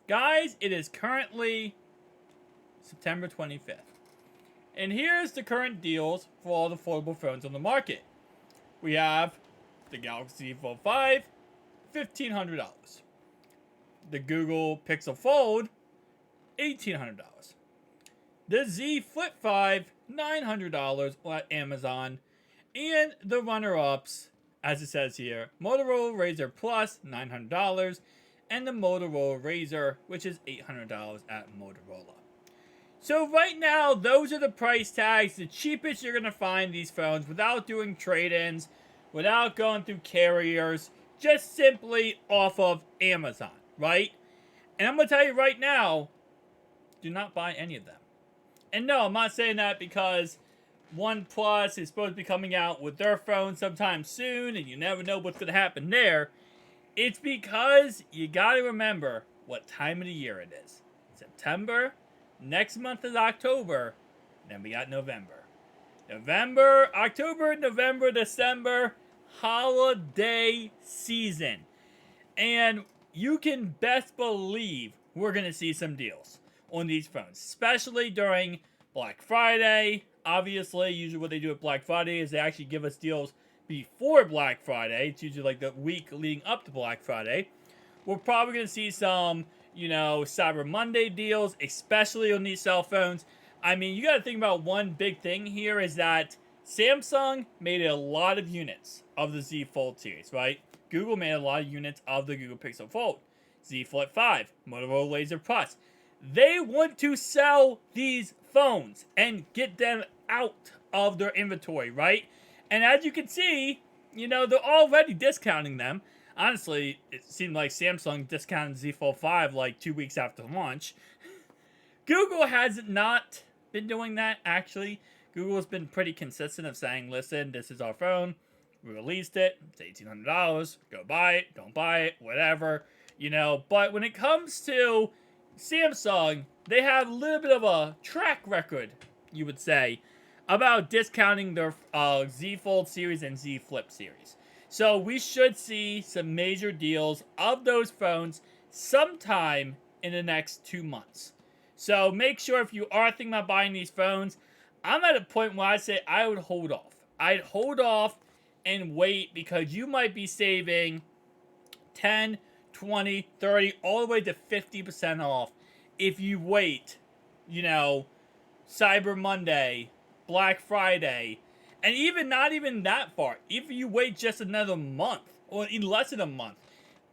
Guys, it is currently September 25th. And here's the current deals for all the foldable phones on the market. We have the Galaxy Fold 5, $1,500. The Google Pixel Fold, $1,800. The Z Flip 5, $900 at Amazon. And the runner-ups, as it says here, Motorola Razr Plus, $900. And the Motorola Razr, which is $800 at Motorola. So right now, those are the price tags, the cheapest you're going to find these phones without doing trade-ins, without going through carriers, just simply off of Amazon, right? And I'm going to tell you right now, do not buy any of them. And no, I'm not saying that because OnePlus is supposed to be coming out with their phone sometime soon, and you never know what's going to happen there. It's because you got to remember what time of the year it is. September. Next month is October. Then we got November. October, November, December. Holiday season. And you can best believe we're going to see some deals on these phones. Especially during Black Friday. Obviously, usually what they do at Black Friday is they actually give us deals before Black Friday. It's usually like the week leading up to Black Friday. We're probably going to see some, Cyber Monday deals, especially on these cell phones. I mean, you got to think about one big thing here is that Samsung made a lot of units of the Z Fold series, right? Google made a lot of units of the Google Pixel Fold. Z Flip 5, Motorola Razr Plus. They want to sell these phones and get them out of their inventory, right? And as you can see, they're already discounting them. Honestly, it seemed like Samsung discounted Z Fold 5 like 2 weeks after launch. Google has not been doing that, actually. Google has been pretty consistent of saying, listen, this is our phone. We released it. It's $1,800. Go buy it. Don't buy it. Whatever. But when it comes to Samsung, they have a little bit of a track record, you would say, about discounting their Z Fold series and Z Flip series. So we should see some major deals of those phones sometime in the next 2 months. So make sure if you are thinking about buying these phones, I'm at a point where I say I would hold off. I'd hold off and wait because you might be saving 10, 20, 30, all the way to 50% off if you wait, Cyber Monday, Black Friday, and even not even that far. If you wait just another month, or even less than a month,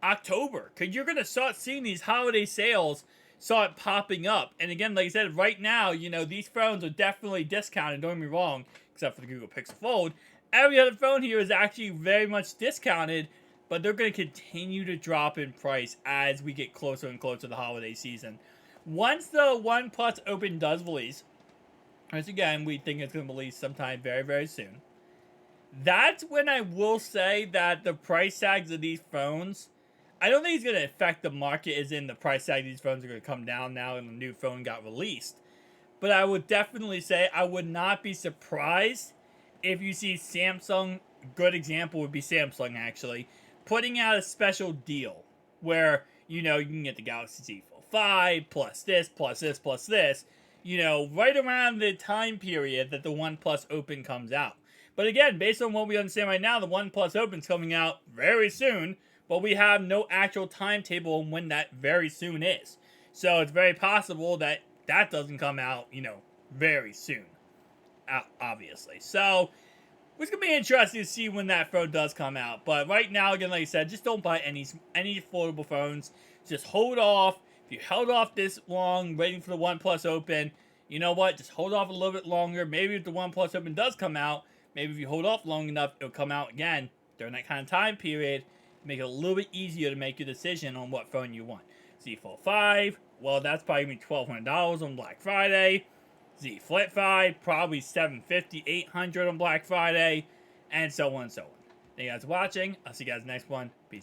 October, because you're going to start seeing these holiday sales start popping up. And again, like I said, right now, these phones are definitely discounted, don't get me wrong, except for the Google Pixel Fold. Every other phone here is actually very much discounted, but they're going to continue to drop in price as we get closer and closer to the holiday season. Once the OnePlus Open does release, which again, we think it's going to release sometime very, very soon. That's when I will say that the price tags of these phones, I don't think it's going to affect the market as in the price tag of these phones are going to come down now and the new phone got released. But I would definitely say I would not be surprised if you see Samsung, good example would be Samsung actually, putting out a special deal where, you can get the Galaxy Z Fold 5 plus this, plus this, plus this, right around the time period that the OnePlus Open comes out. But again, based on what we understand right now, the OnePlus Open's coming out very soon, but we have no actual timetable on when that very soon is. So it's very possible that that doesn't come out, very soon, obviously. So it's going to be interesting to see when that phone does come out. But right now, again, like I said, just don't buy any foldable phones. Just hold off. If you held off this long waiting for the OnePlus Open, you know what? Just hold off a little bit longer. Maybe if the OnePlus Open does come out, maybe if you hold off long enough, it'll come out again during that kind of time period. Make it a little bit easier to make your decision on what phone you want. Z Fold 5, well, that's probably going to be $1,200 on Black Friday. Z Flip 5, probably $750, $800 on Black Friday, and so on and so on. Thank you guys for watching. I'll see you guys next one. Peace.